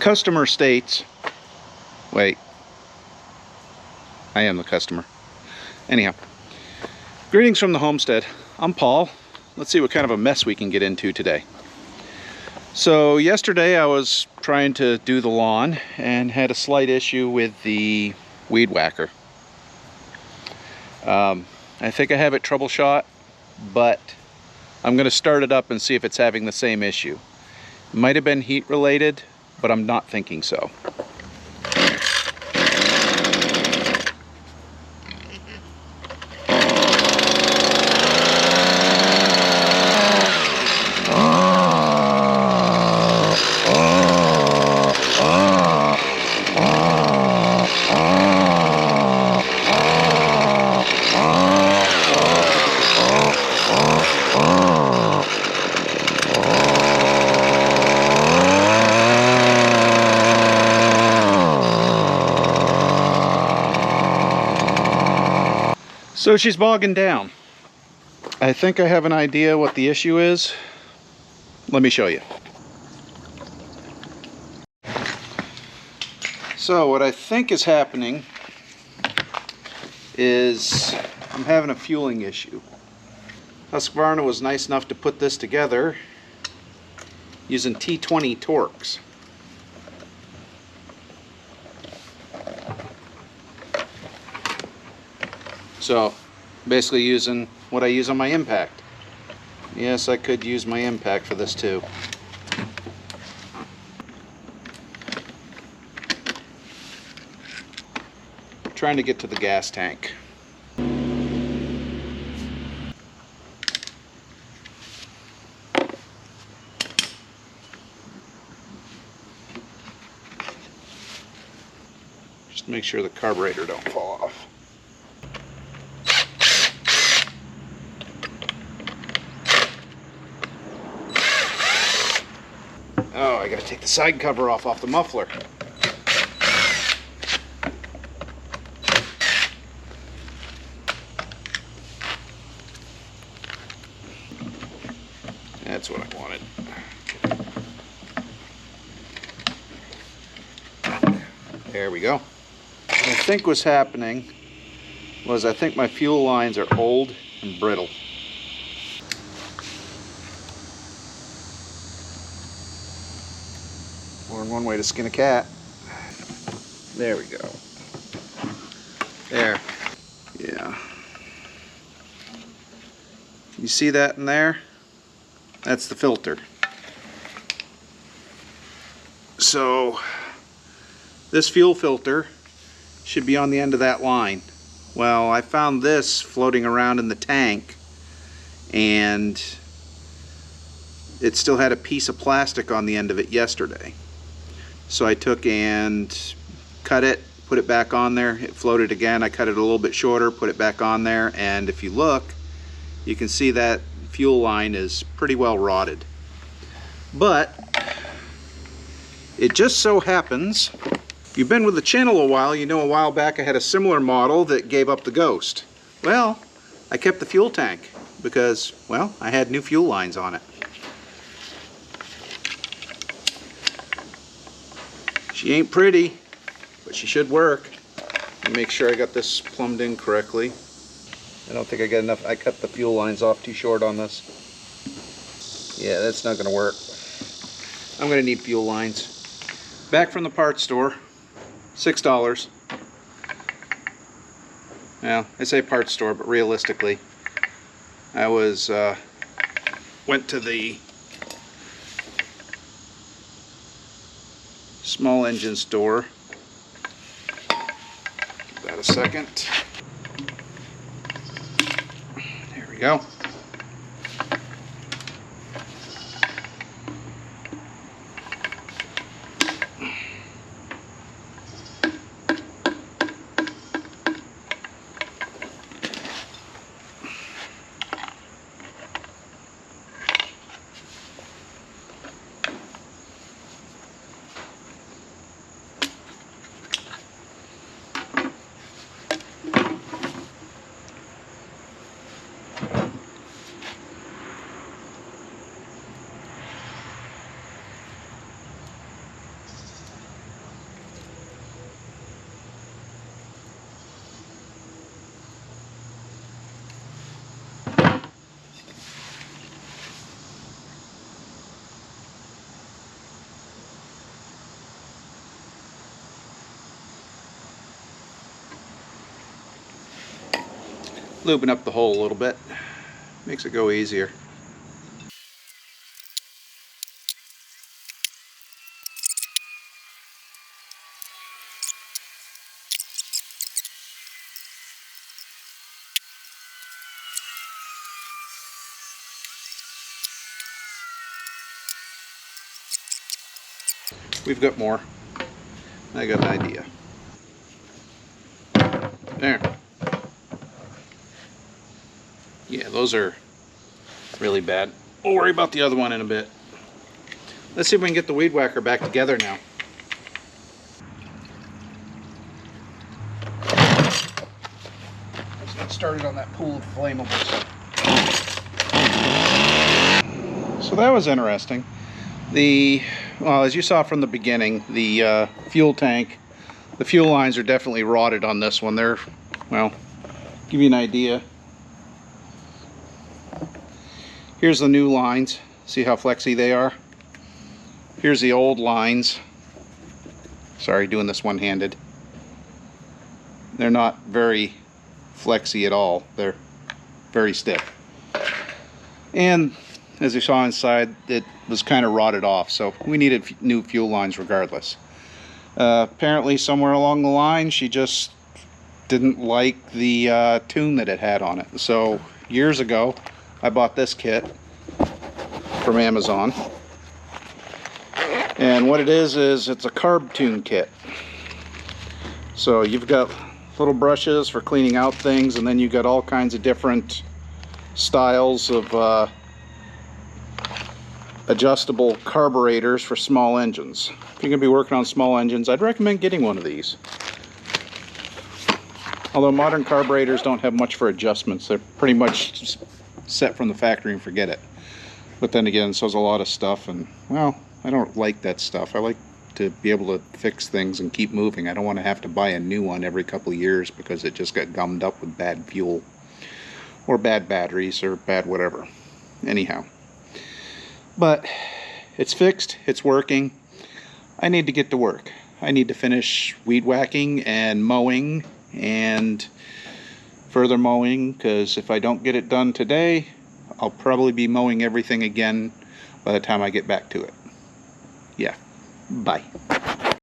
customer states, wait, I am the customer. Anyhow, greetings from the homestead. I'm Paul. Let's see what kind of a mess we can get into today. So yesterday I was trying to do the lawn and had a slight issue with the weed whacker. I think I have it troubleshot, but I'm going to start it up and see if it's having the same issue. It might have been heat related, but I'm not thinking so. So she's bogging down. I think I have an idea what the issue is. Let me show you. So what I think is happening is I'm having a fueling issue. Husqvarna was nice enough to put this together using T20 Torx. So basically using what I use on my impact. Yes, I could use my impact for this too. Trying to get to the gas tank. Just make sure the carburetor don't fall off. Oh, I gotta take the side cover off the muffler. That's what I wanted. There we go. What I think what's happening was I think my fuel lines are old and brittle. More than one way to skin a cat. There we go. There. Yeah. You see that in there? That's the filter. So this fuel filter should be on the end of that line. Well, I found this floating around in the tank and it still had a piece of plastic on the end of it yesterday. So I took and cut it, put it back on there. It floated again. I cut it a little bit shorter, put it back on there, and if you look, you can see that fuel line is pretty well rotted. But it just so happens, if you've been with the channel a while, you know a while back I had a similar model that gave up the ghost. Well, I kept the fuel tank because, well, I had new fuel lines on it. She ain't pretty, but she should work. Let me make sure I got this plumbed in correctly. I don't think I got enough. I cut the fuel lines off too short on this. Yeah, that's not going to work. I'm going to need fuel lines. Back from the parts store, $6. Well, I say parts store, but realistically, I went to the small engine store. Give that a second. There we go. lubing up the hole a little bit. Makes it go easier. We've got more. I got an idea. There. Yeah, those are really bad. We'll worry about the other one in a bit. Let's see if we can get the weed whacker back together now. Let's get started on that pool of flammables. So that was interesting. Well, as you saw from the beginning, the fuel tank, the fuel lines are definitely rotted on this one. They're, well, give you an idea. Here's the new lines. See how flexy they are? Here's the old lines. Sorry, doing this one-handed. They're not very flexy at all. They're very stiff. And as you saw inside, it was kind of rotted off, so we needed new fuel lines regardless. Apparently somewhere along the line she just didn't like the tune that it had on it. So years ago I bought this kit from Amazon, and what it is it's a carb tune kit. So you've got little brushes for cleaning out things, and then you've got all kinds of different styles of adjustable carburetors for small engines. If you're going to be working on small engines, I'd recommend getting one of these. Although modern carburetors don't have much for adjustments. They're pretty much set from the factory and forget it. But then again, so is a lot of stuff, and well, I don't like that stuff. I like to be able to fix things and keep moving. I don't want to have to buy a new one every couple of years because it just got gummed up with bad fuel or bad batteries or bad whatever. Anyhow. But it's fixed, it's working. I need to get to work. I need to finish weed whacking and mowing and further mowing, because if I don't get it done today, I'll probably be mowing everything again by the time I get back to it. Yeah, bye.